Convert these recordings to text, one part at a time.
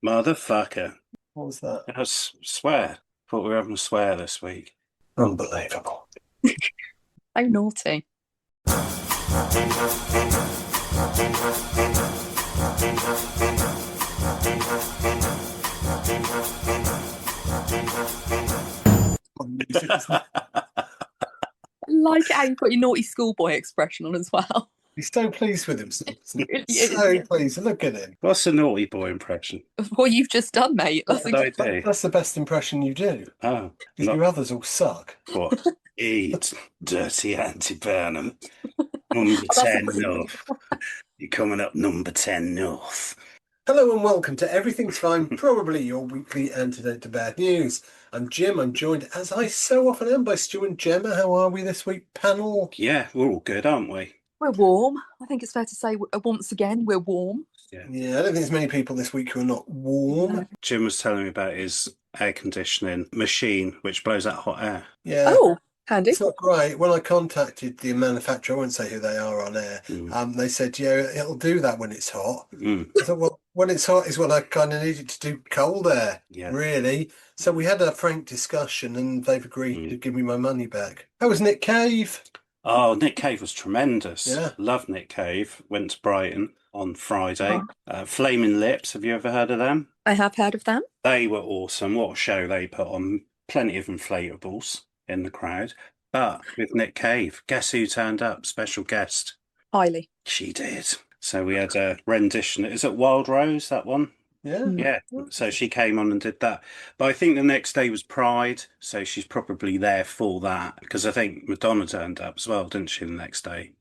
Motherfucker. What was that? Swear. Thought we were having a swear this week. Unbelievable. How naughty. I like how you put your naughty schoolboy expression on as well. He's so pleased with himself, isn't It he? really So is. pleased. Look at him. What's a naughty boy impression? What you've just done, mate. What did I do? That's the best impression you do. Oh, Because not your others all suck. what? Eat, dirty Anti-Burnham. Number Oh, that's 10 a North. You're coming up number 10 North. Hello and welcome to Everything's Fine, probably your weekly antidote to bad news. I'm Jim. I'm joined, as I so often am, by Stu and Gemma. How are we this week, panel? Yeah, we're all good, aren't we? We're warm. I think it's fair to say once again we're warm. Yeah, I don't think there's many people this week who are not warm. No. Jim was telling me about his air conditioning machine, which blows out hot air. Yeah. Oh, handy. It's not great. When I contacted the manufacturer, I won't say who they are on air, they said, yeah, it'll do that when it's hot. I thought, well, when it's hot is what I kind of needed to do cold air, really. So we had a frank discussion and they've agreed to give me my money back. How was Nick Cave? Oh, Nick Cave was tremendous. Yeah. Loved Nick Cave. Went to Brighton on Friday. Flaming Lips, have you ever heard of them? I have heard of them. They were awesome. What a show they put on. Plenty of inflatables in the crowd. But with Nick Cave, guess who turned up? Special guest. Highly. She did. So we had a rendition. Is it Wild Rose, that one? Yeah. Yeah. So she came on and did that. But I think the next day was Pride. So she's probably there for that. Because I think Madonna turned up as well, didn't she, the next day?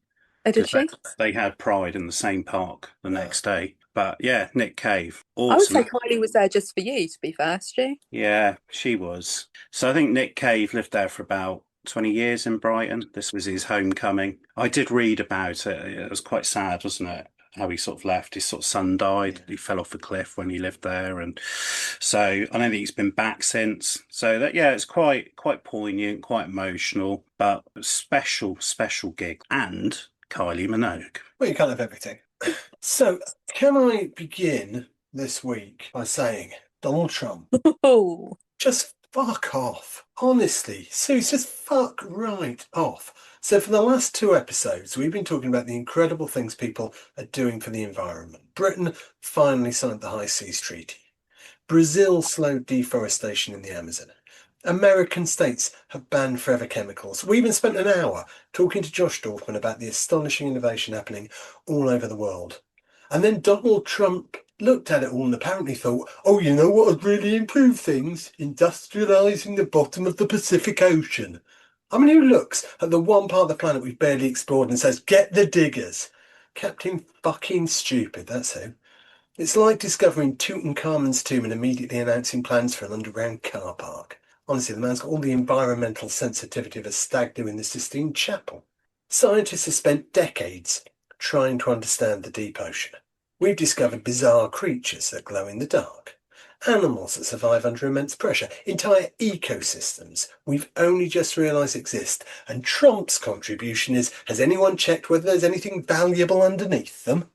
Did she? They had Pride in the same park the next day. But yeah, Nick Cave. I would say Awesome. Kylie was there just for you, to be fair, Stu. Yeah, she was. So I think Nick Cave lived there for about 20 years in Brighton. This was his homecoming. I did read about it. It was quite sad, wasn't it? How he sort of left. His sort of son died. He fell off a cliff when he lived there, and so I don't think he's been back since. So that it's quite poignant, quite emotional, but a special gig. And Kylie Minogue. Well, you can't have everything. So can I begin this week by saying Donald Trump, Oh, just fuck off. Honestly, Sue's just fuck right off. So for the last two episodes, we've been talking about the incredible things people are doing for the environment. Britain finally signed the High Seas Treaty. Brazil slowed deforestation in the Amazon. American states have banned forever chemicals. We even spent an hour talking to Josh Dorfman about the astonishing innovation happening all over the world. And then Donald Trump looked at it all and apparently thought, oh, you know what would really improve things? Industrialising the bottom of the Pacific Ocean. I mean, who looks at the one part of the planet we've barely explored and says, get the diggers? Captain fucking stupid, that's who. It's like discovering Tutankhamun's tomb and immediately announcing plans for an underground car park. Honestly, the man's got all the environmental sensitivity of a stag do in the Sistine Chapel. Scientists have spent decades trying to understand the deep ocean. We've discovered bizarre creatures that glow in the dark, animals that survive under immense pressure, entire ecosystems we've only just realised exist, and Trump's contribution is, has anyone checked whether there's anything valuable underneath them?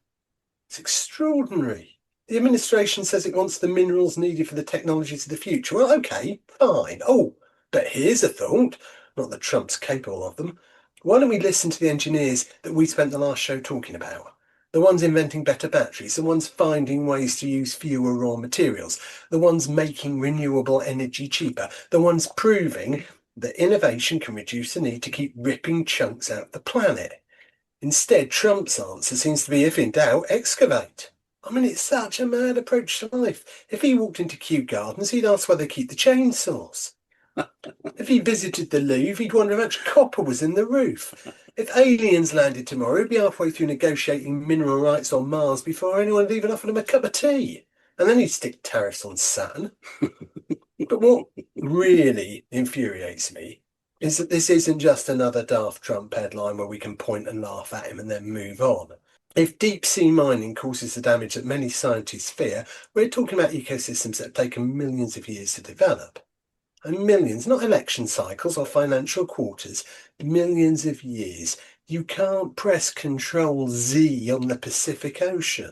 It's extraordinary. The administration says it wants the minerals needed for the technologies of the future. Well, okay, fine. Oh, but here's a thought. Not that Trump's capable of them. Why don't we listen to the engineers that we spent the last show talking about? The ones inventing better batteries, the ones finding ways to use fewer raw materials, the ones making renewable energy cheaper, the ones proving that innovation can reduce the need to keep ripping chunks out of the planet. Instead, Trump's answer seems to be, if in doubt, excavate. I mean, it's such a mad approach to life. If he walked into Kew Gardens, he'd ask where they keep the chainsaws. If he visited the Louvre, he'd wonder how much copper was in the roof. If aliens landed tomorrow, he'd be halfway through negotiating mineral rights on Mars before anyone had even offered him a cup of tea. And then he'd stick tariffs on Saturn. But what really infuriates me is that this isn't just another daft Trump headline where we can point and laugh at him and then move on. If deep sea mining causes the damage that many scientists fear, we're talking about ecosystems that have taken millions of years to develop. And millions, not election cycles or financial quarters, millions of years. You can't press Control Z on the Pacific Ocean.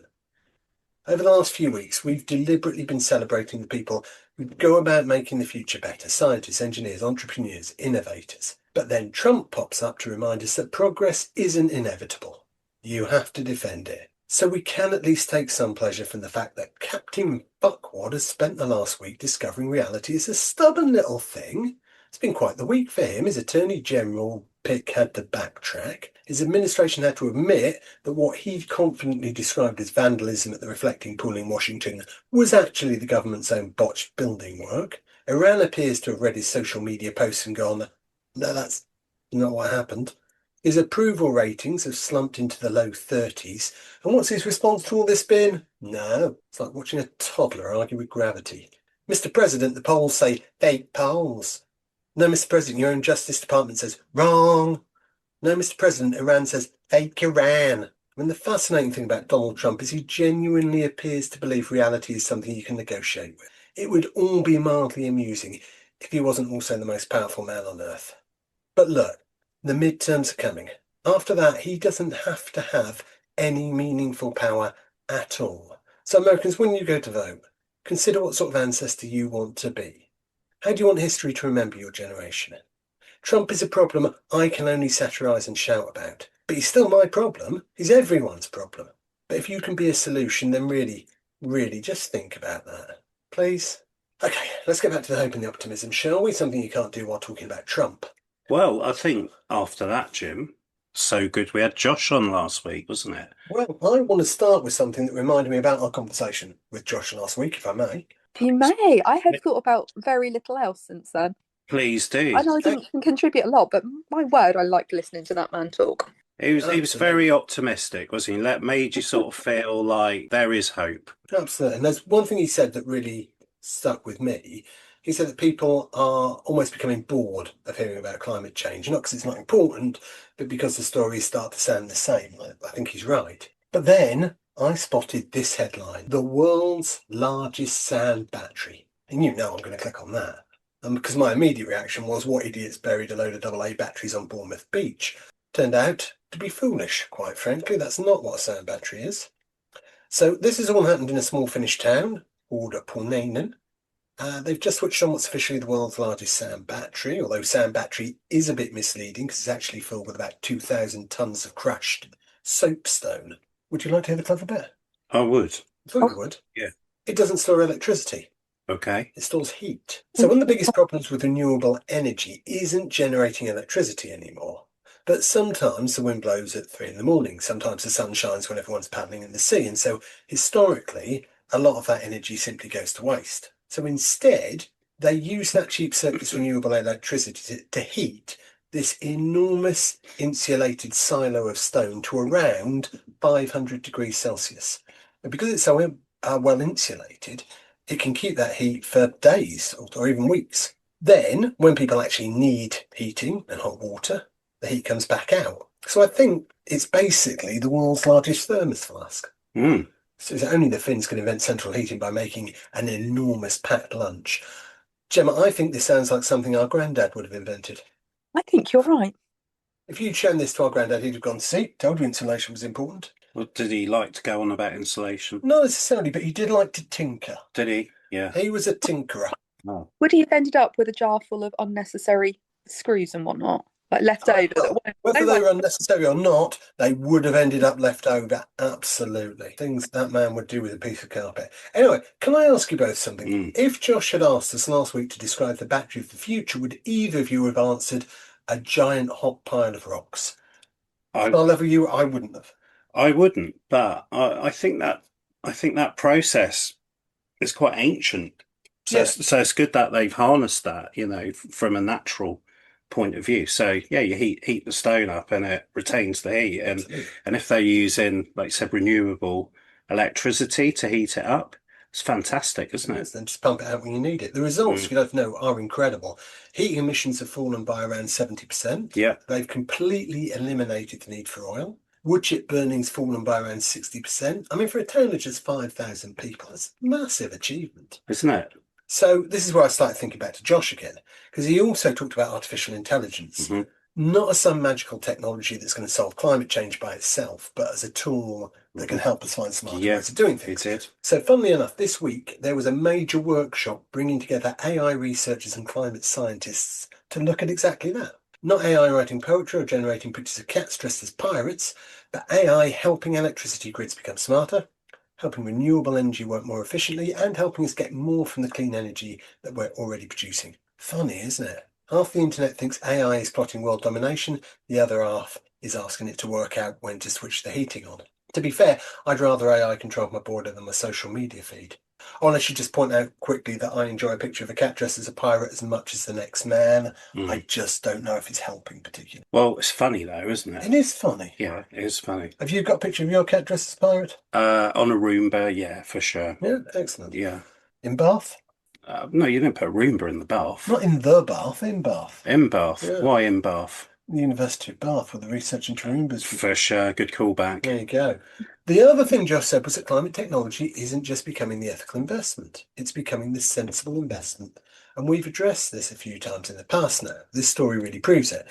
Over the last few weeks, we've deliberately been celebrating the people who go about making the future better: scientists, engineers, entrepreneurs, innovators. But then Trump pops up to remind us that progress isn't inevitable. You have to defend it. So we can at least take some pleasure from the fact that Captain Fuckwad has spent the last week discovering reality is a stubborn little thing. It's been quite the week for him. His Attorney General pick had to backtrack. His administration had to admit that what he confidently described as vandalism at the reflecting pool in Washington was actually the government's own botched building work. Iran appears to have read his social media posts and gone, no, that's not what happened. His approval ratings have slumped into the low 30s. And what's his response to all this been? No, it's like watching a toddler argue with gravity. Mr. President, the polls say fake polls. No, Mr. President, your own Justice Department says wrong. No, Mr. President, Iran says fake Iran. I mean, the fascinating thing about Donald Trump is he genuinely appears to believe reality is something you can negotiate with. It would all be mildly amusing if he wasn't also the most powerful man on earth. But look, the midterms are coming. After that, he doesn't have to have any meaningful power at all. So Americans, when you go to vote, consider what sort of ancestor you want to be. How do you want history to remember your generation? Trump is a problem I can only satirise and shout about. But he's still my problem. He's everyone's problem. But if you can be a solution, then really, really just think about that. Please? Okay, let's get back to the hope and the optimism, shall we? Something you can't do while talking about Trump. Well, I think after that, Jim, so good we had Josh on last week, wasn't it? Well, I want to start with something that reminded me about our conversation with Josh last week, if I may. You may. I have thought about very little else since then. Please do. I know I didn't contribute a lot, but my word, I liked listening to that man talk. He was very optimistic, wasn't he? That made you sort of feel like there is hope. Absolutely. And there's one thing he said that really stuck with me. He said that people are almost becoming bored of hearing about climate change, not because it's not important, but because the stories start to sound the same. I think he's right. But then I spotted this headline: the world's largest sand battery. And you know I'm going to click on that. Because my immediate reaction was, what idiots buried a load of AA batteries on Bournemouth Beach? Turned out to be foolish, quite frankly. That's not what a sand battery is. So this has all happened in a small Finnish town called Pornainen. They've just switched on what's officially the world's largest sand battery, although sand battery is a bit misleading because it's actually filled with about 2,000 tonnes of crushed soapstone. Would you like to hear the clever bit? I would. I thought you would. Yeah. It doesn't store electricity. Okay. It stores heat. So one of the biggest problems with renewable energy isn't generating electricity anymore. But sometimes the wind blows at 3 a.m. Sometimes the sun shines when everyone's paddling in the sea. And so historically, a lot of that energy simply goes to waste. So instead, they use that cheap surplus renewable electricity to heat this enormous insulated silo of stone to around 500 degrees Celsius. And because it's so well insulated, it can keep that heat for days or even weeks. Then, when people actually need heating and hot water, the heat comes back out. So I think it's basically the world's largest thermos flask. Mm. So only the Finns can invent central heating by making an enormous packed lunch. Gemma, I think this sounds like something our granddad would have invented. I think you're right. If you'd shown this to our granddad, he'd have gone, see, told you insulation was important. Well, did he like to go on about insulation? Not necessarily, but he did like to tinker. Did he? Yeah. He was a tinkerer. Oh. Would he have ended up with a jar full of unnecessary screws and whatnot? Like left over? Whether they were unnecessary or not, they would have ended up left over. Absolutely. Things that man would do with a piece of carpet. Anyway, can I ask you both something? If Josh had asked us last week to describe the battery of the future, would either of you have answered a giant hot pile of rocks? I'll level you, I wouldn't have. I wouldn't, but I think that process is quite ancient. So, so it's good that they've harnessed that, from a natural point of view. So yeah, you heat the stone up and it retains the heat. And if they're using, like you said, renewable electricity to heat it up, it's fantastic, isn't it? Then just pump it out when you need it. The results, if you don't know, are incredible. Heating emissions have fallen by around 70%. Yeah. They've completely eliminated the need for oil. Wood chip burning's fallen by around 60%. I mean, for a town of just 5,000 people, it's a massive achievement. Isn't it? So this is where I started thinking back to Josh again, because he also talked about artificial intelligence, not as some magical technology that's going to solve climate change by itself, but as a tool that can help us find smarter Yeah, ways of doing it things. did. So funnily enough, this week there was a major workshop bringing together AI researchers and climate scientists to look at exactly that. Not AI writing poetry or generating pictures of cats dressed as pirates, but AI helping electricity grids become smarter, helping renewable energy work more efficiently, and helping us get more from the clean energy that we're already producing. Funny, isn't it? Half the internet thinks AI is plotting world domination, the other half is asking it to work out when to switch the heating on. To be fair, I'd rather AI control my border than my social media feed. Oh, and I should just point out quickly that I enjoy a picture of a cat dressed as a pirate as much as the next man. I just don't know if it's helping particularly. Well, it's funny though, isn't it? It is funny. Yeah, it is funny. Have you got a picture of your cat dressed as a pirate? On a Roomba, yeah, for sure. Yeah, excellent. Yeah. In Bath? No, you didn't put a Roomba in the bath. Not in the Bath, in Bath. In Bath. Yeah. Why in Bath? The University of Bath, with the research into Roombas. For sure. Good callback. There you go. The other thing Josh said was that climate technology isn't just becoming the ethical investment, it's becoming the sensible investment. And we've addressed this a few times in the past now. This story really proves it.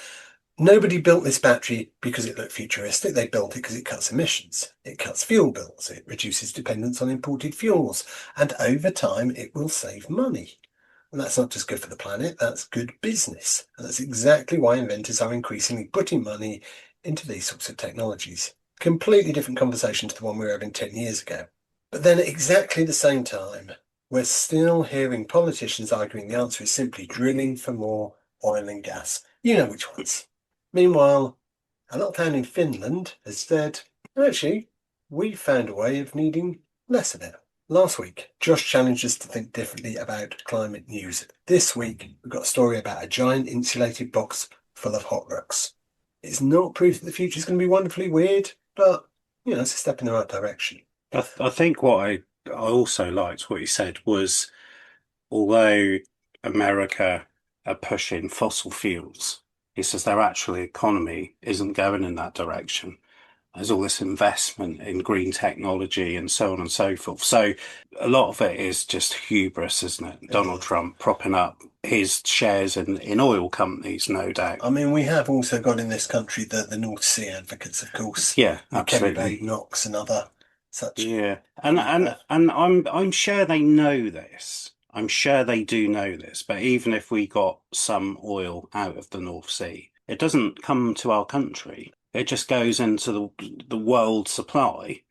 Nobody built this battery because it looked futuristic. They built it because it cuts emissions. It cuts fuel bills. It reduces dependence on imported fuels. And over time, it will save money. And that's not just good for the planet, that's good business. And that's exactly why inventors are increasingly putting money into these sorts of technologies. Completely different conversation to the one we were having 10 years ago. But then at exactly the same time, we're still hearing politicians arguing the answer is simply drilling for more oil and gas. You know which ones. Meanwhile, a little town in Finland has said, actually, we found a way of needing less of it. Last week, Josh challenged us to think differently about climate news. This week, we've got a story about a giant insulated box full of hot rocks. It's not proof that the future is going to be wonderfully weird, but, it's a step in the right direction. I think what I also liked what you said was, although America are pushing fossil fuels, he says their actual economy isn't going in that direction. There's all this investment in green technology and so on and so forth. So a lot of it is just hubris, isn't it? Donald Trump propping up his shares in oil companies, no doubt. I mean, we have also got in this country the North Sea advocates, of course. Yeah, With Kevin absolutely. Knox and other such. Yeah, and I'm sure they know this. I'm sure they do know this. But even if we got some oil out of the North Sea, it doesn't come to our country. It just goes into the world supply,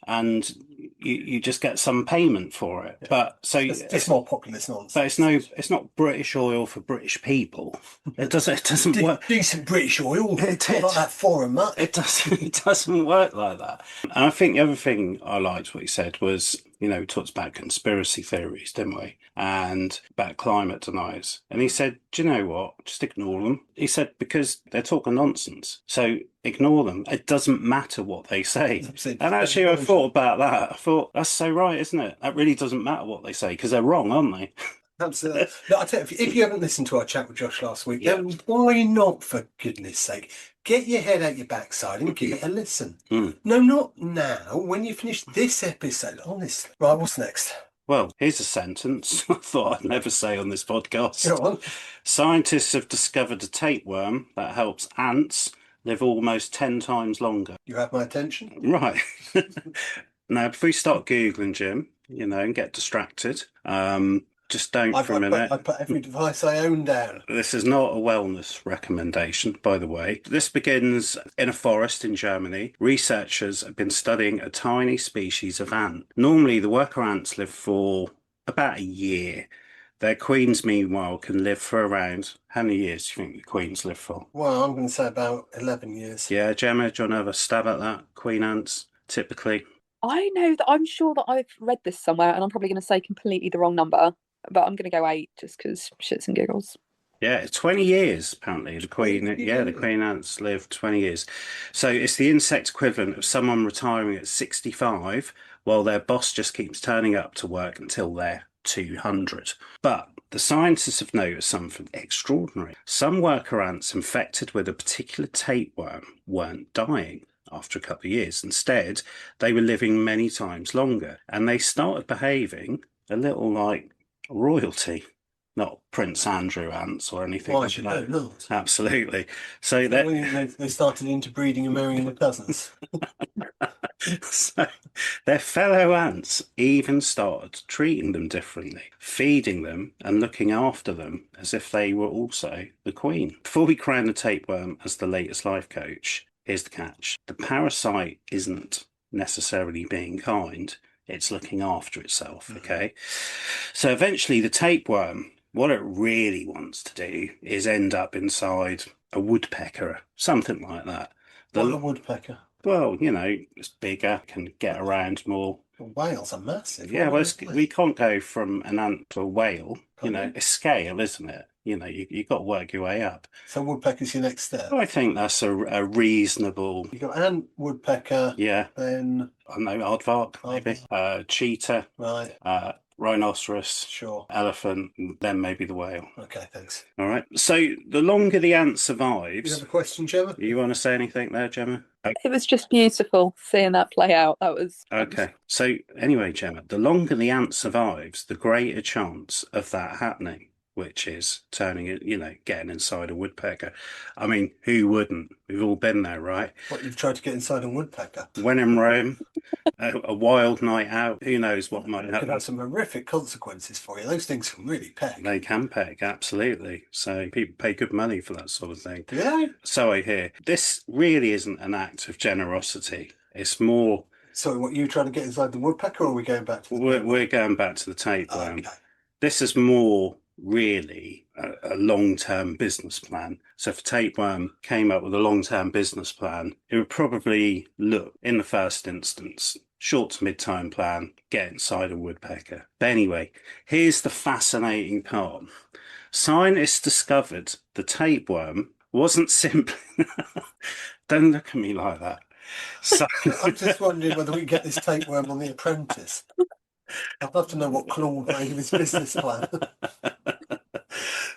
and you just get some payment for it. Yeah. But so It's more populist nonsense. But it's not British oil for British people. It doesn't work. Decent British oil. It Not like that foreign mutt. it doesn't work like that. And I think the other thing I liked what he said was, we talked about conspiracy theories, didn't we? And about climate deniers. And he said, do you know what? Just ignore them. He said, because they're talking nonsense. So ignore them. It doesn't matter what they say. And actually, I thought about that. I thought, that's so right, isn't it? That really doesn't matter what they say because they're wrong, aren't they? Absolutely. No, I tell you, if you haven't listened to our chat with Josh last week, then why not, for goodness sake? Get your head out your backside and give it a listen. No, not now, when you finish this episode, honestly. Right, what's next? Well, here's a sentence I thought I'd never say on this podcast. Go on. Scientists have discovered a tapeworm that helps ants live almost 10 times longer. You have my attention. Right. Now, before you start Googling, Jim, and get distracted, just don't for a minute. I put every device I own down. This is not a wellness recommendation, by the way. This begins in a forest in Germany. Researchers have been studying a tiny species of ant. Normally, the worker ants live for about a year. Their queens, meanwhile, can live for around... How many years do you think the queens live for? Well, I'm going to say about 11 years. Yeah, Gemma, do you want to have a stab at that? Queen ants, typically. I know that I'm sure that I've read this somewhere, and I'm probably going to say completely the wrong number, but I'm going to go 8 just because shits and giggles. Yeah, 20 years, apparently. The queen ants live 20 years. So it's the insect equivalent of someone retiring at 65 while their boss just keeps turning up to work until they're 200. But the scientists have noticed something extraordinary. Some worker ants infected with a particular tapeworm weren't dying after a couple of years. Instead, they were living many times longer, and they started behaving a little like royalty. not Prince Andrew ants or anything Why like should that. they not? Absolutely. So But when they started interbreeding and marrying their cousins. so their fellow ants even started treating them differently, feeding them and looking after them as if they were also the queen. Before we crown the tapeworm as the latest life coach, here's the catch. The parasite isn't necessarily being kind, it's looking after itself, okay? So eventually the tapeworm, what it really wants to do is end up inside a woodpecker, something like that. What a woodpecker. Well, it's bigger, can get around more. Whales are massive. Yeah, What well, are they? we can't go from an ant to a whale. Can't you? It's scale, isn't it? You've got to work your way up. So woodpecker's your next step. Well, I think that's a reasonable, You got ant, woodpecker, yeah, then I don't know, aardvark, maybe, cheetah, right, rhinoceros, sure. elephant, and then maybe the whale. Okay, thanks. All right. So the longer the ant You survives, have a question, Gemma? you want to say anything there, Gemma? It was just beautiful seeing that play out. That was Okay. So anyway, Gemma, the longer the ant survives, the greater chance of that happening, which is turning it, getting inside a woodpecker. I mean, who wouldn't? We've all been there, right? What, you've tried to get inside a woodpecker? When in Rome, a wild night out, who knows what might It could happen? have some horrific consequences for you. Those things can really peck. They can peck, absolutely. So people pay good money for that sort of thing. Do they? So I hear. This really isn't an act of generosity. It's more. So what, you trying to get inside the woodpecker, or are we going back to the We're going back to the tapeworm. Okay. This is more really a long-term business plan. So if tapeworm came up with a long-term business plan, it would probably look, in the first instance, short to mid-term plan, get inside a woodpecker. But anyway, here's the fascinating part. Scientists discovered the tapeworm wasn't simply... Don't look at me like that. So... I'm just wondering whether we can get this tapeworm on The Apprentice. I'd love to know what Claude made of his business plan.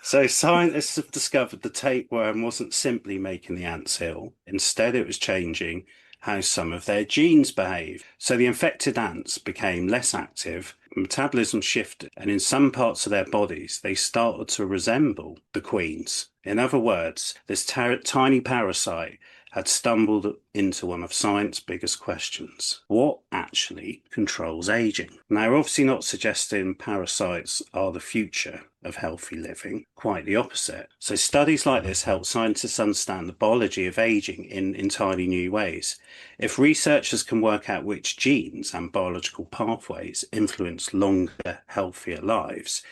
So scientists have discovered the tapeworm wasn't simply making the ants ill. Instead, it was changing how some of their genes behave. So the infected ants became less active, metabolism shifted, and in some parts of their bodies, they started to resemble the queens. In other words, this tiny parasite had stumbled into one of science's biggest questions. What actually controls aging? Now, we're obviously not suggesting parasites are the future of healthy living, quite the opposite. So studies like this help scientists understand the biology of aging in entirely new ways. If researchers can work out which genes and biological pathways influence longer, healthier lives,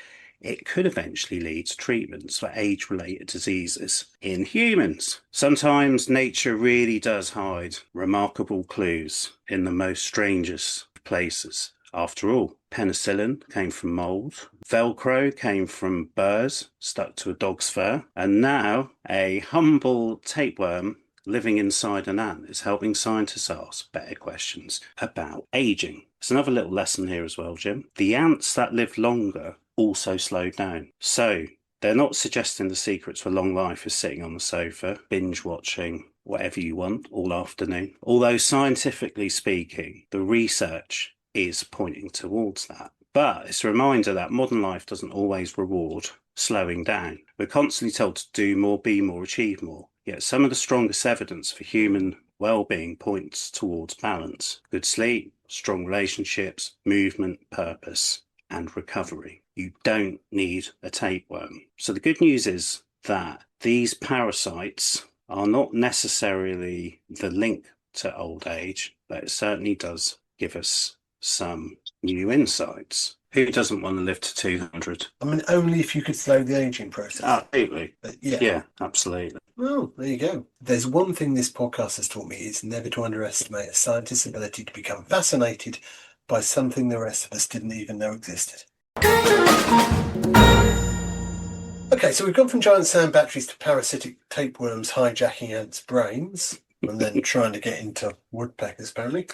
it could eventually lead to treatments for age-related diseases in humans. Sometimes nature really does hide remarkable clues in the most strangest places. After all, penicillin came from mold, Velcro came from burrs stuck to a dog's fur, and now a humble tapeworm living inside an ant is helping scientists ask better questions about aging. There's another little lesson here as well, Jim. The ants that live longer also slowed down. So they're not suggesting the secret to a long life is sitting on the sofa, binge watching whatever you want all afternoon. Although scientifically speaking, the research is pointing towards that. But it's a reminder that modern life doesn't always reward slowing down. We're constantly told to do more, be more, achieve more. Yet some of the strongest evidence for human well-being points towards balance. Good sleep, strong relationships, movement, purpose, and recovery. You don't need a tapeworm. So the good news is that these parasites are not necessarily the link to old age, but it certainly does give us some new insights. Who doesn't want to live to 200? I mean, only if you could slow the aging process. Absolutely. But yeah. Yeah, absolutely. Well, there you go. There's one thing this podcast has taught me is never to underestimate a scientist's ability to become fascinated by something the rest of us didn't even know existed. Okay, so we've gone from giant sand batteries to parasitic tapeworms hijacking ants' brains and then trying to get into woodpeckers, apparently.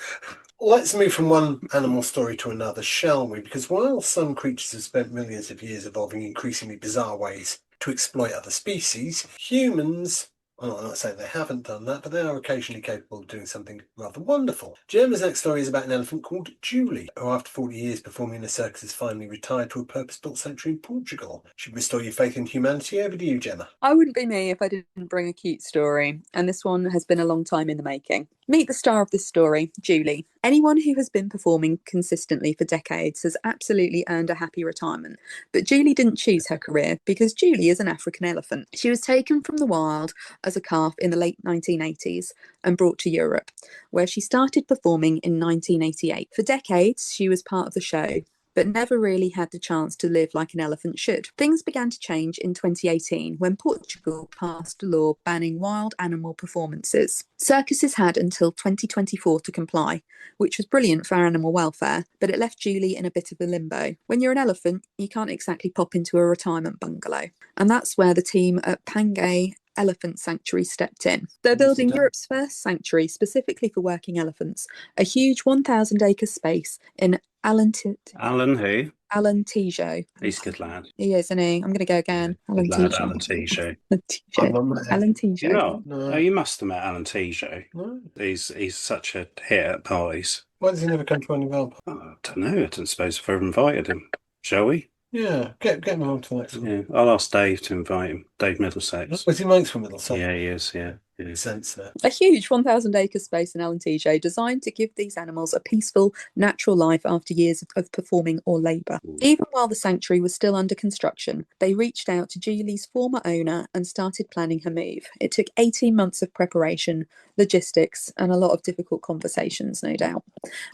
Let's move from one animal story to another, shall we? Because while some creatures have spent millions of years evolving increasingly bizarre ways to exploit other species, humans Well, I'm not saying they haven't done that, but they are occasionally capable of doing something rather wonderful. Gemma's next story is about an elephant called Julie, who after 40 years performing in a circus has finally retired to a purpose-built sanctuary in Portugal. Should restore your faith in humanity. Over to you, Gemma. I wouldn't be me if I didn't bring a cute story, and this one has been a long time in the making. Meet the star of this story, Julie. Anyone who has been performing consistently for decades has absolutely earned a happy retirement. But Julie didn't choose her career because Julie is an African elephant. She was taken from the wild as a calf in the late 1980s and brought to Europe, where she started performing in 1988. For decades, she was part of the show, but never really had the chance to live like an elephant should. Things began to change in 2018 when Portugal passed a law banning wild animal performances. Circuses had until 2024 to comply, which was brilliant for animal welfare, but it left Julie in a bit of a limbo. When you're an elephant, you can't exactly pop into a retirement bungalow. And that's where the team at Pangay Elephant Sanctuary stepped in. They're building Europe's first sanctuary specifically for working elephants, a huge 1,000-acre space in Alan who? Alentejo. He's a good lad. He is, isn't he? I'm going to go again. Good lad, Alentejo. Alan Tijo. I've not met him. Alentejo. You're not? No. Oh, you must have met Alan Tijo. No. He's such a hit at parties. Why does he never come to any of our? Oh, I don't know. I don't suppose if I've invited him. Shall we? Yeah, get him on to the next one. Yeah, I'll ask Dave to invite him. Dave Middlesex. Was he mates from Middlesex? Yeah, he is. Yeah. Makes sense there. A huge 1,000-acre space in Alentejo designed to give these animals a peaceful, natural life after years of performing or labour. Even while the sanctuary was still under construction, they reached out to Julie's former owner and started planning her move. It took 18 months of preparation, logistics, and a lot of difficult conversations, no doubt.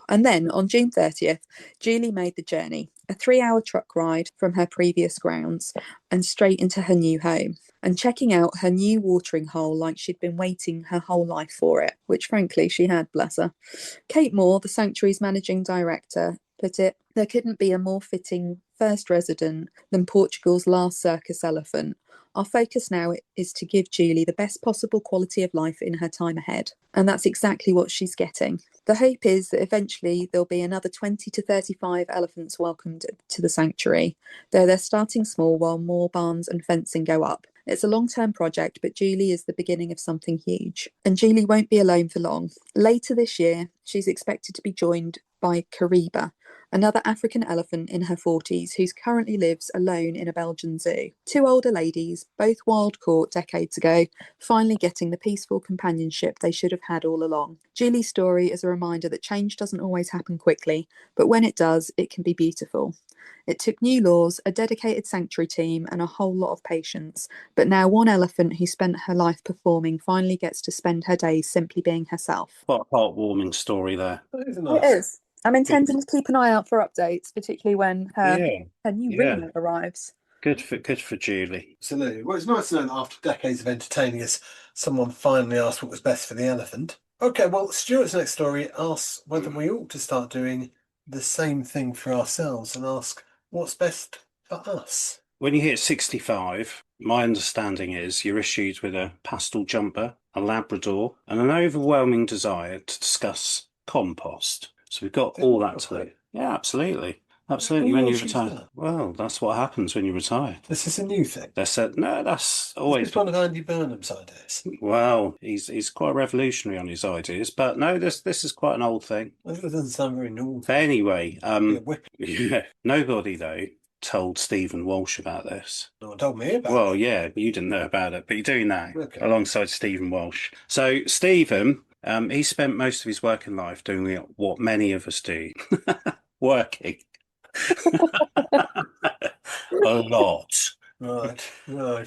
And then, on June 30th, Julie made the journey, a 3-hour truck ride from her previous grounds and straight into her new home, and checking out her new watering hole like she'd been waiting her whole life for it, which frankly she had, bless her. Kate Moore, the sanctuary's managing director, put it, there couldn't be a more fitting first resident than Portugal's last circus elephant. Our focus now is to give Julie the best possible quality of life in her time ahead. And that's exactly what she's getting. The hope is that eventually there'll be another 20 to 35 elephants welcomed to the sanctuary, though they're starting small while more barns and fencing go up. It's a long-term project, but Julie is the beginning of something huge. And Julie won't be alone for long. Later this year, she's expected to be joined by Kariba, another African elephant in her 40s who currently lives alone in a Belgian zoo. Two older ladies, both wild caught decades ago, finally getting the peaceful companionship they should have had all along. Julie's story is a reminder that change doesn't always happen quickly, but when it does, it can be beautiful. It took new laws, a dedicated sanctuary team, and a whole lot of patience. But now one elephant who spent her life performing finally gets to spend her days simply being herself. What a heartwarming story there. That is It nice. is. I'm intending to keep an eye out for updates, particularly when her new Yeah. remit arrives. Good for Julie. Absolutely. Well, it's nice to know that after decades of entertaining us, someone finally asked what was best for the elephant. Okay, well, Stuart's next story asks whether we ought to start doing the same thing for ourselves and ask what's best for us. When you hit 65, my understanding is you're issued with a pastel jumper, a Labrador, and an overwhelming desire to discuss compost. So we've got all that to do. Yeah, absolutely. Absolutely. When you retire. Well, that's what happens when you retire. This is a new thing. That's always It's one of Andy Burnham's ideas. Well, he's quite revolutionary on his ideas, but no, this is quite an old thing. It doesn't sound very normal. But anyway, Yeah, nobody though told Stephen Walsh about this. no one told me about it. Well, yeah, you didn't know about it, but you're doing that alongside Stephen Walsh. So Stephen, he spent most of his working life doing what many of us do, working. A lot. Right.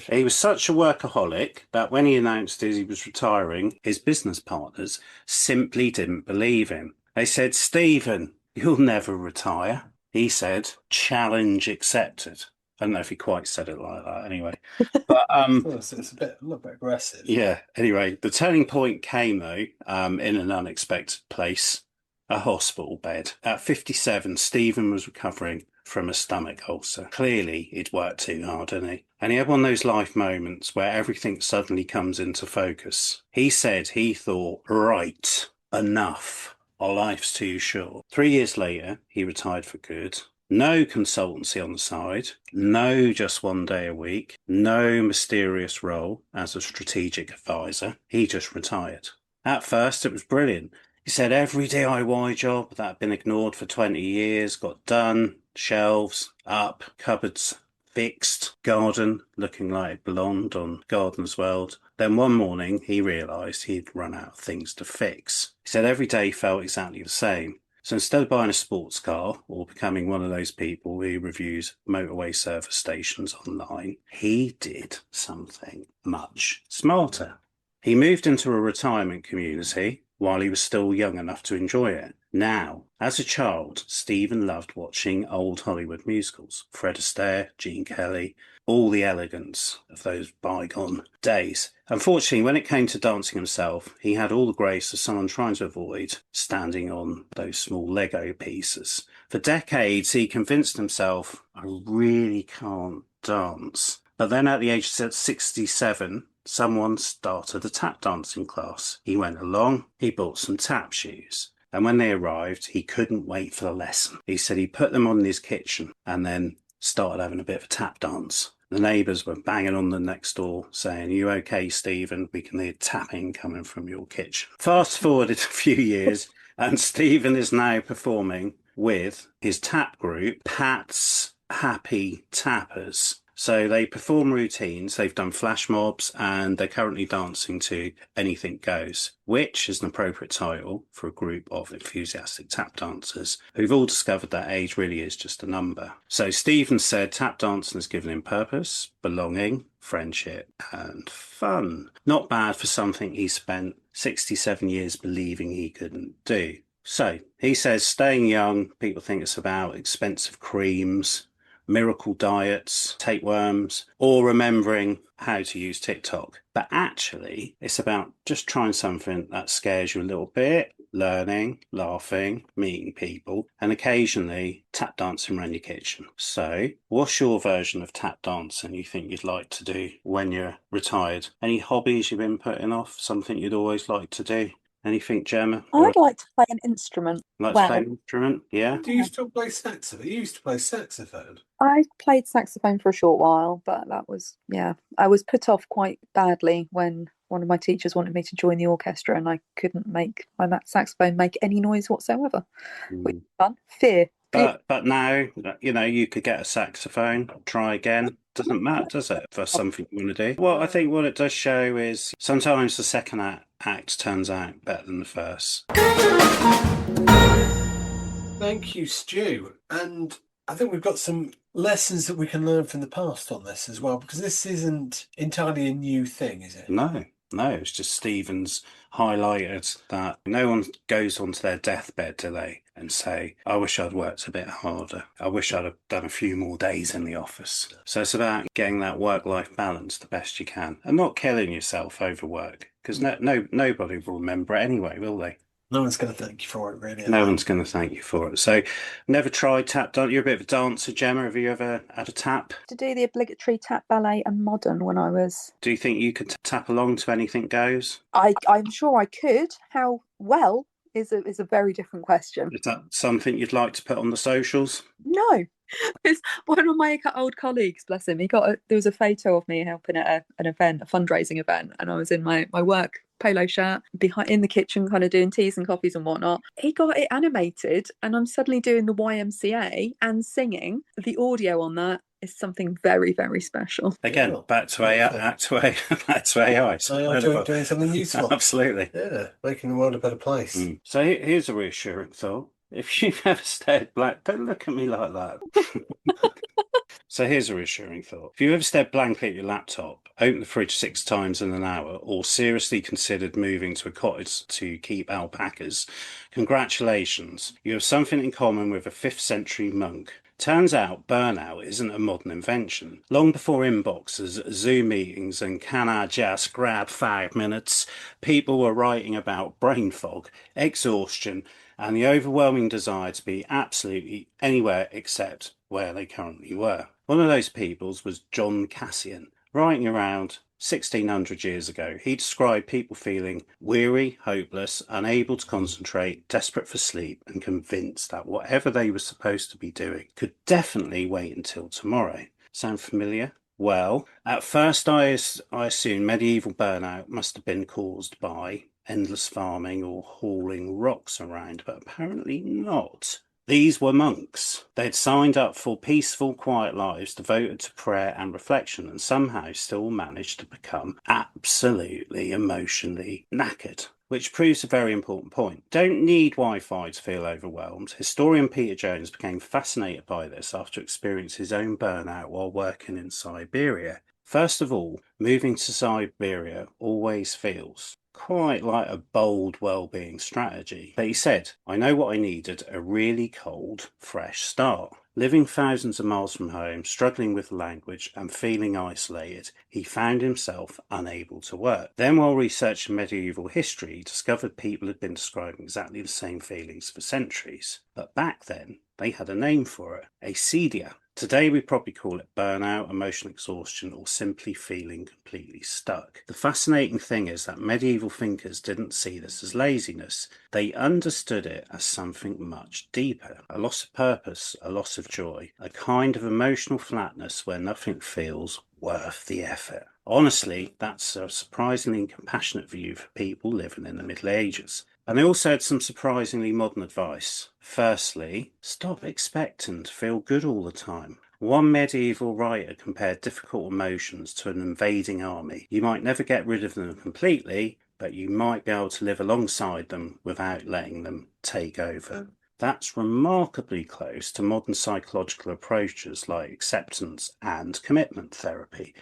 He was such a workaholic that when he announced he was retiring, his business partners simply didn't believe him. They said, "Stephen, you'll never retire." He said, "Challenge accepted." I don't know if he quite said it like that anyway. But it's a little bit aggressive. yeah, anyway, the turning point came though, in an unexpected place, a hospital bed. At 57, Stephen was recovering from a stomach ulcer. Clearly, he'd worked too hard, didn't he? And he had one of those life moments where everything suddenly comes into focus. He said he thought, right, enough. Our life's too short. 3 years later, he retired for good. No consultancy on the side, no just one day a week, no mysterious role as a strategic advisor. He just retired. At first, it was brilliant. He said every DIY job that had been ignored for 20 years got done, shelves up, cupboards fixed, garden looking like it belonged on Garden's World. Then one morning, he realised he'd run out of things to fix. He said every day felt exactly the same. So instead of buying a sports car or becoming one of those people who reviews motorway service stations online, he did something much smarter. He moved into a retirement community while he was still young enough to enjoy it. Now, as a child, Stephen loved watching old Hollywood musicals. Fred Astaire, Gene Kelly, all the elegance of those bygone days. Unfortunately, when it came to dancing himself, he had all the grace of someone trying to avoid standing on those small Lego pieces. For decades, he convinced himself, I really can't dance. But then at the age of 67, someone started a tap dancing class. He went along, he bought some tap shoes. And when they arrived, he couldn't wait for the lesson. He said he put them on in his kitchen and then started having a bit of a tap dance. The neighbours were banging on the next door saying, "Are you okay, Stephen? We can hear tapping coming from your kitchen." Fast forwarded a few years and Stephen is now performing with his tap group, Pat's Happy Tappers. So they perform routines, they've done flash mobs, and they're currently dancing to Anything Goes, which is an appropriate title for a group of enthusiastic tap dancers who've all discovered that age really is just a number. So Stephen said tap dancing has given him purpose, belonging, friendship, and fun. Not bad for something he spent 67 years believing he couldn't do. So he says staying young, people think it's about expensive creams, miracle diets, tapeworms, or remembering how to use TikTok. But actually, it's about just trying something that scares you a little bit, learning, laughing, meeting people, and occasionally tap dancing around your kitchen. So, what's your version of tap dancing you think you'd like to do when you're retired? Any hobbies you've been putting off? Something you'd always like to do? Anything, Gemma? I'd like to play an instrument. Like to play an instrument? Yeah. Do you still play saxophone? You used to play saxophone. I played saxophone for a short while, but that was, yeah, I was put off quite badly when one of my teachers wanted me to join the orchestra and I couldn't make my saxophone make any noise whatsoever, which was fun. Fear. But now, you could get a saxophone, try again. Doesn't matter, does it, for something you want to do? Well, I think what it does show is sometimes the second act turns out better than the first. Thank you, Stu. And I think we've got some lessons that we can learn from the past on this as well, because this isn't entirely a new thing, is it? No, it's just Stephen's highlighted that no one goes onto their deathbed, do they, and say, I wish I'd worked a bit harder. I wish I'd have done a few more days in the office. So it's about getting that work-life balance the best you can and not killing yourself over work, because nobody will remember it anyway, will they? No one's going to thank you for it, really. No one's going to thank you for it. So, never tried tap dance. You're a bit of a dancer, Gemma. Have you ever had a tap? To do the obligatory tap, ballet and modern when I was... Do you think you could tap along to Anything Goes? I'm sure I could. How well is a very different question. Is that something you'd like to put on the socials? No. It's one of my old colleagues, bless him, there was a photo of me helping at an event, a fundraising event, and I was in my work polo shirt behind in the kitchen kind of doing teas and coffees and whatnot. He got it animated and I'm suddenly doing the YMCA and singing. The audio on that is something very, very special. Again, back to AI. Back to AI. Doing something useful. Absolutely. Yeah, making the world a better place. So here's a reassuring thought. If you've ever stared blank, don't look at me like that. So here's a reassuring thought. If you ever stared blankly at your laptop, opened the fridge 6 times in an hour, or seriously considered moving to a cottage to keep alpacas, congratulations. You have something in common with a 5th century monk. Turns out burnout isn't a modern invention. Long before inboxes, Zoom meetings, and can I just grab 5 minutes, people were writing about brain fog, exhaustion, and the overwhelming desire to be absolutely anywhere except where they currently were. One of those peoples was John Cassian, writing around 1600 years ago. He described people feeling weary, hopeless, unable to concentrate, desperate for sleep, and convinced that whatever they were supposed to be doing could definitely wait until tomorrow. Sound familiar? Well, at first I assumed medieval burnout must have been caused by endless farming or hauling rocks around, but apparently not. These were monks. They'd signed up for peaceful, quiet lives devoted to prayer and reflection, and somehow still managed to become absolutely emotionally knackered. Which proves a very important point. Don't need Wi-Fi to feel overwhelmed. Historian Peter Jones became fascinated by this after experiencing his own burnout while working in Siberia. First of all, moving to Siberia always feels quite like a bold well-being strategy. But he said, I know what I needed, a really cold, fresh start. Living thousands of miles from home, struggling with language and feeling isolated, he found himself unable to work. Then while researching medieval history, he discovered people had been describing exactly the same feelings for centuries. But back then, they had a name for it, acedia. Today we probably call it burnout, emotional exhaustion, or simply feeling completely stuck. The fascinating thing is that medieval thinkers didn't see this as laziness. They understood it as something much deeper. A loss of purpose, a loss of joy, a kind of emotional flatness where nothing feels worth the effort. Honestly, that's a surprisingly compassionate view for people living in the Middle Ages. And they also had some surprisingly modern advice. Firstly, stop expecting to feel good all the time. One medieval writer compared difficult emotions to an invading army. You might never get rid of them completely, but you might be able to live alongside them without letting them take over. That's remarkably close to modern psychological approaches like acceptance and commitment therapy,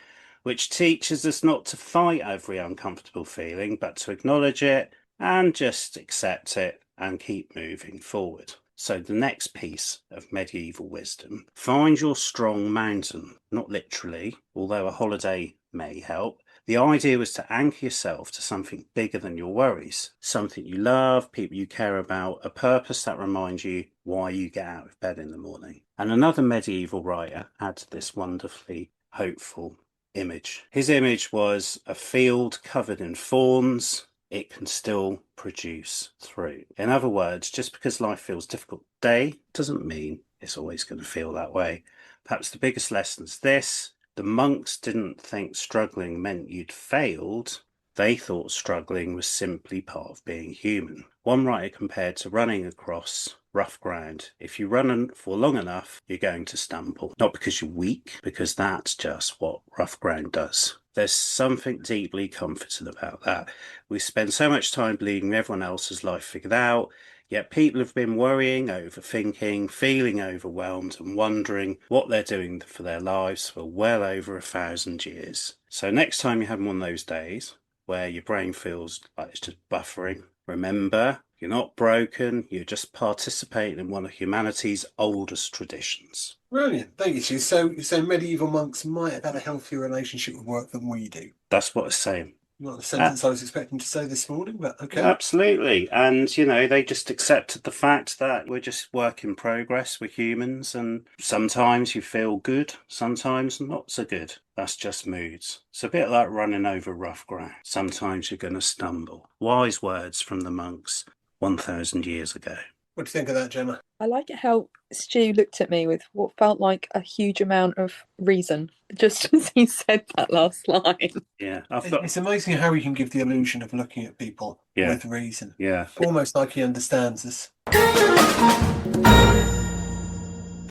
which teaches us not to fight every uncomfortable feeling, but to acknowledge it and just accept it and keep moving forward. So the next piece of medieval wisdom, find your strong mountain, not literally, although a holiday may help. The idea was to anchor yourself to something bigger than your worries, something you love, people you care about, a purpose that reminds you why you get out of bed in the morning. And another medieval writer had this wonderfully hopeful image. His image was a field covered in thorns. It can still produce through. In other words, just because life feels difficult today doesn't mean it's always going to feel that way. Perhaps the biggest lesson is this: the monks didn't think struggling meant you'd failed. They thought struggling was simply part of being human. One writer compared to running across rough ground. If you run for long enough, you're going to stumble. Not because you're weak, because that's just what rough ground does. There's something deeply comforting about that. We spend so much time believing everyone else has life figured out, yet people have been worrying, overthinking, feeling overwhelmed, and wondering what they're doing for their lives for well over 1,000 years. So next time you have one of those days where your brain feels like it's just buffering, remember, you're not broken, you're just participating in one of humanity's oldest traditions. Brilliant, thank you, Stu. So medieval monks might have had a healthier relationship with work than we do. That's what it's saying. Not the sentence I was expecting to say this morning, but okay. Absolutely. And, they just accepted the fact that we're just work in progress, we're humans, and sometimes you feel good, sometimes not so good. That's just moods. It's a bit like running over rough ground. Sometimes you're going to stumble. Wise words from the monks 1,000 years ago. What do you think of that, Gemma? I like it how Stu looked at me with what felt like a huge amount of reason just as he said that last line. Yeah, It's amazing how he can give the illusion of looking at people with reason. Yeah. Almost like he understands us.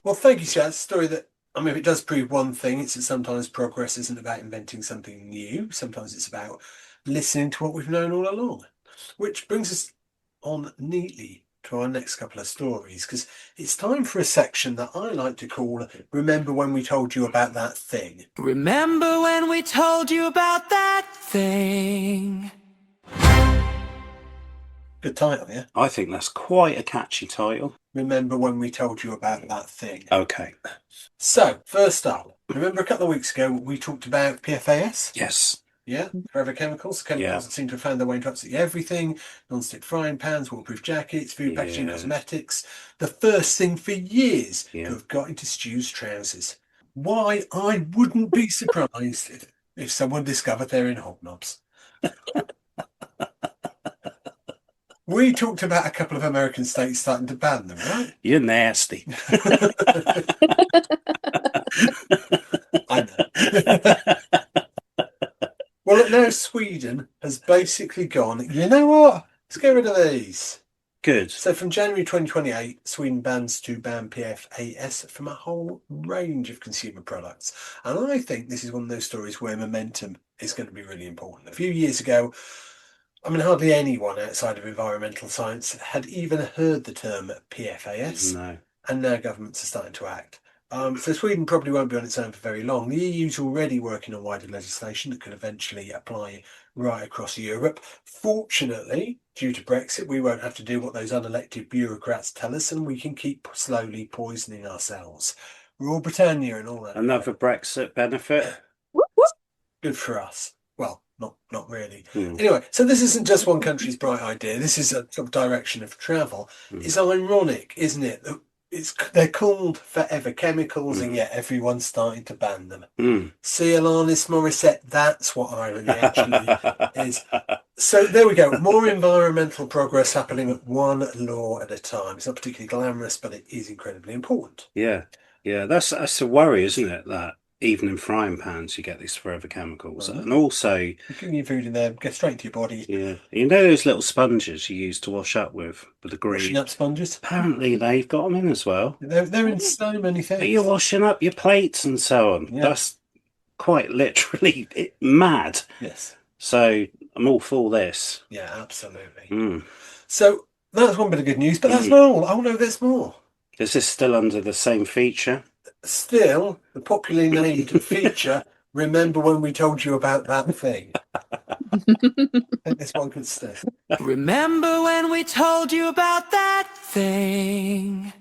Well, thank you, Chad. It's a story that, if it does prove one thing, it's that sometimes progress isn't about inventing something new. Sometimes it's about listening to what we've known all along. Which brings us on neatly to our next couple of stories, because it's time for a section that I like to call Remember When We Told You About That Thing. Remember when we told you about that thing? Good title, yeah? I think that's quite a catchy title. Remember When We Told You About That Thing. Okay. So, first up, remember a couple of weeks ago we talked about PFAS? Yes. Yeah, forever chemicals. Chemicals that seem to have found their way into absolutely everything. Non-stick frying pans, waterproof jackets, food packaging, cosmetics. The first thing for years to have got into Stu's trousers. Why, I wouldn't be surprised if someone discovered they're in hobnobs. We talked about a couple of American states starting to ban them, right? You're nasty. I know. Well, look, now Sweden has basically gone, you know what? Let's get rid of these. Good. So from January 2028, Sweden plans to ban PFAS from a whole range of consumer products. And I think this is one of those stories where momentum is going to be really important. A few years ago, I mean, hardly anyone outside of environmental science had even heard the term PFAS, No. and now governments are starting to act. So Sweden probably won't be on its own for very long. The EU's already working on wider legislation that could eventually apply right across Europe. Fortunately, due to Brexit, we won't have to do what those unelected bureaucrats tell us, and we can keep slowly poisoning ourselves. Rule Britannia and all that. Another Brexit benefit. Good for us. Well, not really. Hmm. Anyway, so this isn't just one country's bright idea. This is a sort of direction of travel. It's ironic, isn't it? They're called forever chemicals, and yet everyone's starting to ban them. See, Alanis Morissette, that's what irony actually is. So there we go. More environmental progress happening at one law at a time. It's not particularly glamorous, but it is incredibly important. Yeah. That's a worry, isn't it? That even in frying pans you get these forever chemicals, and also You put your food in there, get straight into your body. yeah, you know those little sponges you use to wash up with the green. Washing up sponges. Apparently they've got them in as well. They're in so many things. But you're washing up your plates and so on. Yeah. That's quite literally mad. Yes. So I'm all for this. Yeah, absolutely. Mm. So that's one bit of good news, but that's not all. Oh no, there's more. Is this still under the same feature? Still, the popularly named feature, remember when we told you about that thing? I think this one could stay. Remember when we told you about that thing?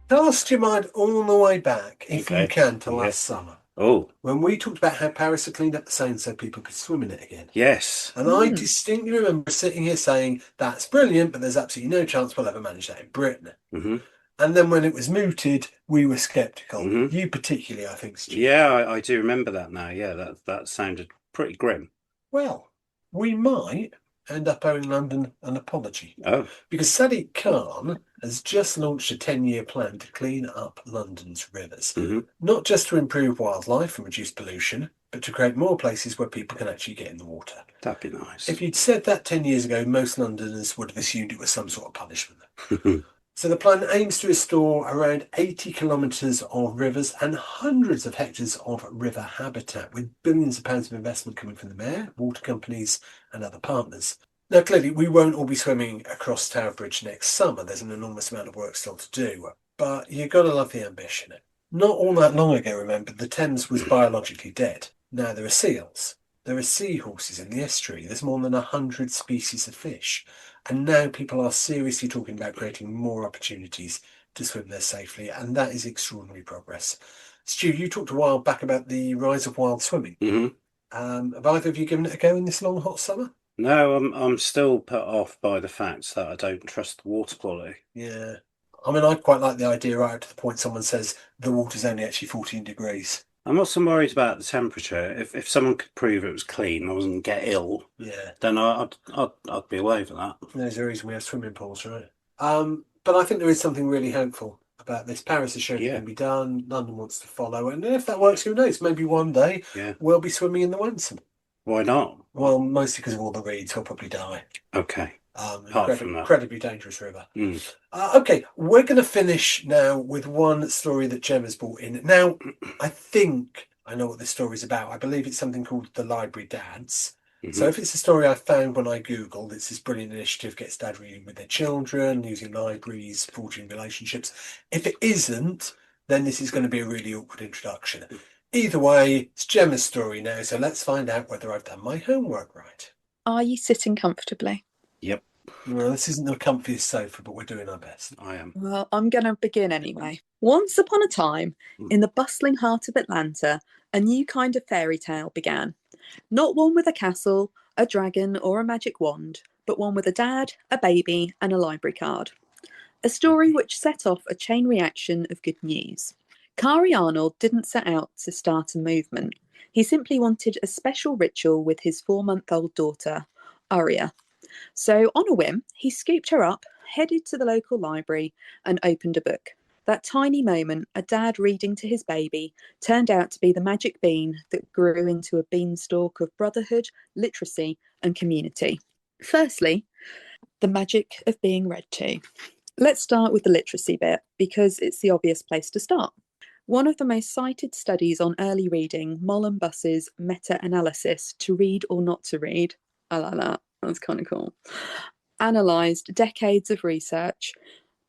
Cast your mind all the way back, if you Okay. can, to Yeah. last summer, Oh, when we talked about how Paris had cleaned up the Seine so people could swim in it again. yes. And I distinctly remember sitting here saying, that's brilliant, but there's absolutely no chance we'll ever manage that in Britain. Hmm. And then when it was mooted, we were sceptical. You particularly, I think, Stu. Yeah, I do remember that now. Yeah, that sounded pretty grim. Well, we might end up owing London an apology. Oh, Because Sadiq Khan has just launched a 10-year plan to clean up London's rivers. Not just to improve wildlife and reduce pollution, but to create more places where people can actually get in the water. that'd be nice. If you'd said that 10 years ago, most Londoners would have assumed it was some sort of punishment. So the plan aims to restore around 80 kilometres of rivers and hundreds of hectares of river habitat, with billions of pounds of investment coming from the mayor, water companies and other partners. Now, clearly, we won't all be swimming across Tower Bridge next summer. There's an enormous amount of work still to do, but you've got to love the ambition. Not all that long ago, remember, the Thames was biologically dead. Now there are seals. There are seahorses in the estuary. There's more than 100 species of fish. And now people are seriously talking about creating more opportunities to swim there safely. And that is extraordinary progress. Stu, you talked a while back about the rise of wild swimming. Have either of you given it a go in this long, hot summer? No, I'm still put off by the fact that I don't trust the water quality. Yeah. I mean, I quite like the idea right up to the point someone says the water's only actually 14 degrees. I'm not so worried about the temperature. If someone could prove it was clean, I wasn't get ill, then I'd be away for that. There's a reason we have swimming pools, right? But I think there is something really hopeful about this. Paris has shown it can be done. London wants to follow, and if that works, who knows? Maybe one day we'll be swimming in the Wensum. Why not? Well, mostly because of all the reeds. We'll probably die. Okay. Apart from that. Incredibly dangerous river. Okay, we're going to finish now with one story that Gemma's brought in. Now, I think I know what this story is about. I believe it's something called the Library Dads. So if it's a story I found when I Googled, it's this brilliant initiative, gets dad reading with their children, using libraries, forging relationships. If it isn't, then this is going to be a really awkward introduction. Either way, it's Gemma's story now, so let's find out whether I've done my homework right. Are you sitting comfortably? Yep, Well, this isn't the comfiest sofa, but we're doing our best. I am. Well, I'm going to begin anyway. Once upon a time, in the bustling heart of Atlanta, a new kind of fairy tale began. Not one with a castle, a dragon, or a magic wand, but one with a dad, a baby, and a library card. A story which set off a chain reaction of good news. Kari Arnold didn't set out to start a movement. He simply wanted a special ritual with his 4-month-old daughter, Aria. So, on a whim, he scooped her up, headed to the local library, and opened a book. That tiny moment, a dad reading to his baby, turned out to be the magic bean that grew into a beanstalk of brotherhood, literacy, and community. Firstly, the magic of being read to. Let's start with the literacy bit, because it's the obvious place to start. One of the most cited studies on early reading, Moll & Buss's meta-analysis, To Read or Not to Read, I like that, that's kind of cool, analysed decades of research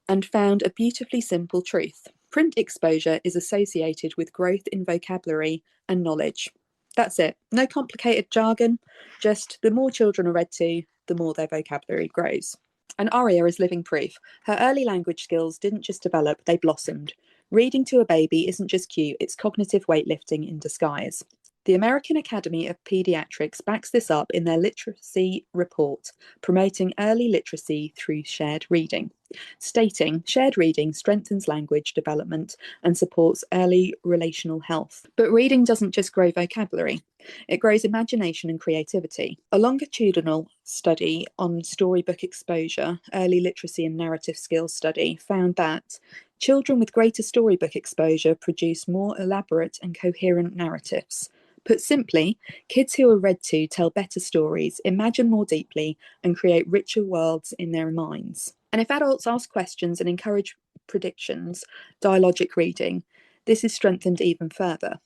and found a beautifully simple truth. Print exposure is associated with growth in vocabulary and knowledge. That's it. No complicated jargon, just the more children are read to, the more their vocabulary grows. And Aria is living proof. Her early language skills didn't just develop, they blossomed. Reading to a baby isn't just cute, it's cognitive weightlifting in disguise. The American Academy of Pediatrics backs this up in their literacy report, promoting early literacy through shared reading, stating shared reading strengthens language development and supports early relational health. But reading doesn't just grow vocabulary, it grows imagination and creativity. A longitudinal study on storybook exposure, early literacy and narrative skills study, found that children with greater storybook exposure produce more elaborate and coherent narratives. Put simply, kids who are read to tell better stories, imagine more deeply, and create richer worlds in their minds. And if adults ask questions and encourage predictions, dialogic reading, this is strengthened even further.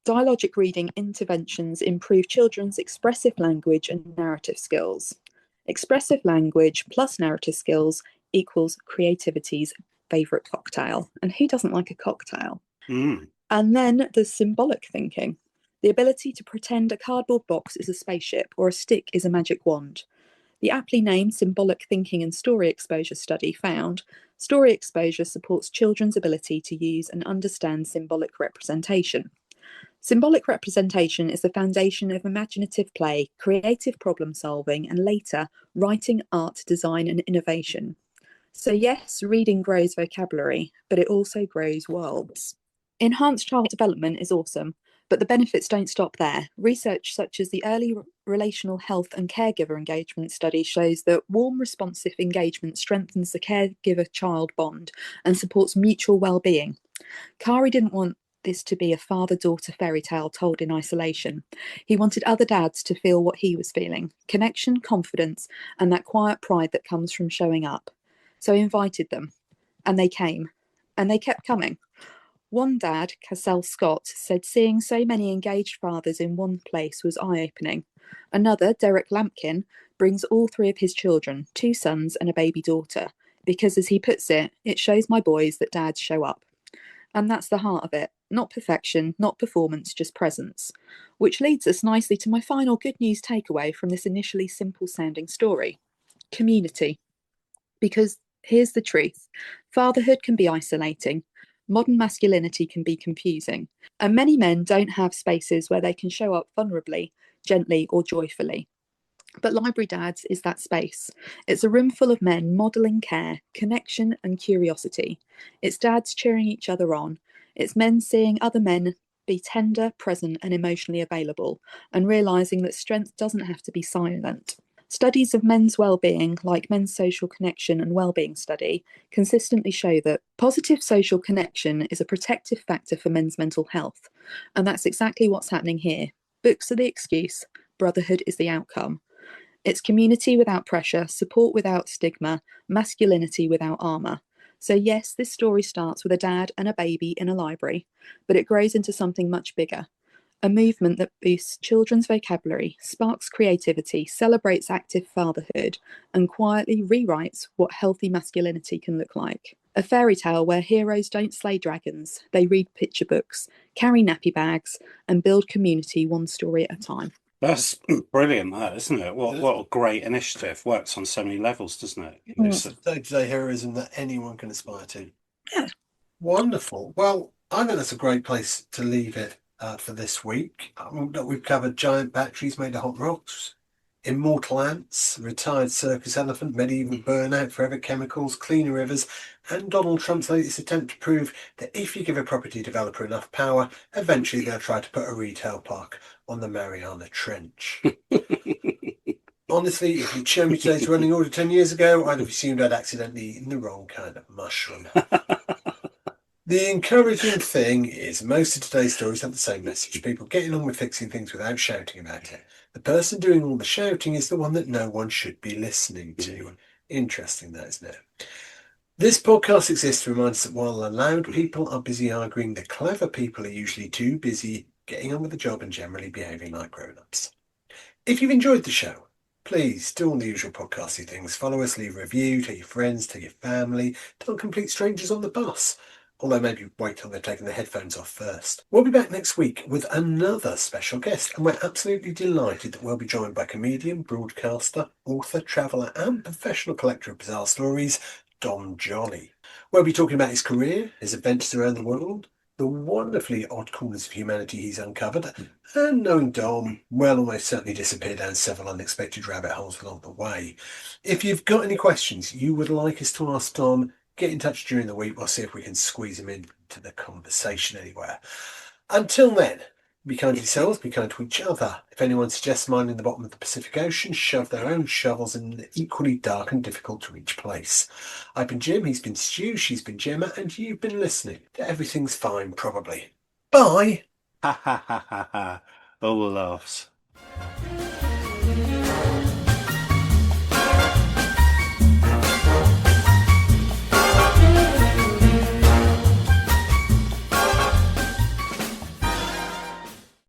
Dialogic reading interventions improve children's expressive language and narrative skills. Expressive language plus narrative skills equals creativity's favourite cocktail. And who doesn't like a cocktail? Mm. And then there's symbolic thinking. The ability to pretend a cardboard box is a spaceship or a stick is a magic wand. The aptly named Symbolic Thinking and Story Exposure study found story exposure supports children's ability to use and understand symbolic representation. Symbolic representation is the foundation of imaginative play, creative problem solving, and later writing, art, design, and innovation. So yes, reading grows vocabulary, but it also grows worlds. Enhanced child development is awesome, but the benefits don't stop there. Research such as the Early Relational Health and Caregiver Engagement Study shows that warm, responsive engagement strengthens the caregiver-child bond and supports mutual well-being. Kari didn't want this to be a father-daughter fairy tale told in isolation. He wanted other dads to feel what he was feeling, connection, confidence, and that quiet pride that comes from showing up. So he invited them, and they came, and they kept coming. One dad, Cassell Scott, said seeing so many engaged fathers in one place was eye-opening. Another, Derek Lampkin, brings all 3 of his children, 2 sons and a baby daughter, because as he puts it, it shows my boys that dads show up. And that's the heart of it. Not perfection, not performance, just presence. Which leads us nicely to my final good news takeaway from this initially simple-sounding story. Community. Because here's the truth. Fatherhood can be isolating. Modern masculinity can be confusing, and many men don't have spaces where they can show up vulnerably, gently, or joyfully. But Library Dads is that space. It's a room full of men modelling care, connection, and curiosity. It's dads cheering each other on. It's men seeing other men be tender, present, and emotionally available, and realising that strength doesn't have to be silent. Studies of men's well-being, like Men's Social Connection and Wellbeing Study, consistently show that positive social connection is a protective factor for men's mental health. And that's exactly what's happening here. Books are the excuse, brotherhood is the outcome. It's community without pressure, support without stigma, masculinity without armour. So yes, this story starts with a dad and a baby in a library, but it grows into something much bigger. A movement that boosts children's vocabulary, sparks creativity, celebrates active fatherhood, and quietly rewrites what healthy masculinity can look like. A fairy tale where heroes don't slay dragons, they read picture books, carry nappy bags, and build community one story at a time. That's brilliant, that, isn't it? What a great initiative. Works on so many levels, doesn't it? It's day-to-day heroism that anyone can aspire to. Yeah. Wonderful. Well, I think that's a great place to leave it for this week. We've covered giant batteries made of hot rocks, Immortal ants, retired circus elephant, medieval burnout, forever chemicals, cleaner rivers, and Donald Trump's latest attempt to prove that if you give a property developer enough power, eventually they'll try to put a retail park on the Mariana Trench. Honestly, if you'd shown me today's running order 10 years ago, I'd have assumed I'd accidentally eaten the wrong kind of mushroom. The encouraging thing is most of today's stories have the same message. People getting on with fixing things without shouting about it. The person doing all the shouting is the one that no one should be listening to. Interesting that, isn't it? This podcast exists to remind us that while the loud people are busy arguing, the clever people are usually too busy getting on with the job and generally behaving like grown-ups. If you've enjoyed the show, please do all the usual podcasty things. Follow us, leave a review, tell your friends, tell your family, tell complete strangers on the bus. Although maybe wait till they've taken their headphones off first. We'll be back next week with another special guest, and we're absolutely delighted that we'll be joined by comedian, broadcaster, author, traveller and professional collector of bizarre stories, Dom Jolly. We'll be talking about his career, his adventures around the world, the wonderfully odd corners of humanity he's uncovered, and knowing Dom, well, almost certainly disappeared down several unexpected rabbit holes along the way. If you've got any questions you would like us to ask Dom, get in touch during the week. We'll see if we can squeeze him into the conversation anywhere. Until then, be kind to yourselves, be kind to each other. If anyone suggests mining the bottom of the Pacific Ocean, shove their own shovels in an equally dark and difficult to reach place. I've been Jim, he's been Stu, she's been Gemma, and you've been listening to Everything's Fine, probably. Bye! Ha ha ha ha ha. All the laughs.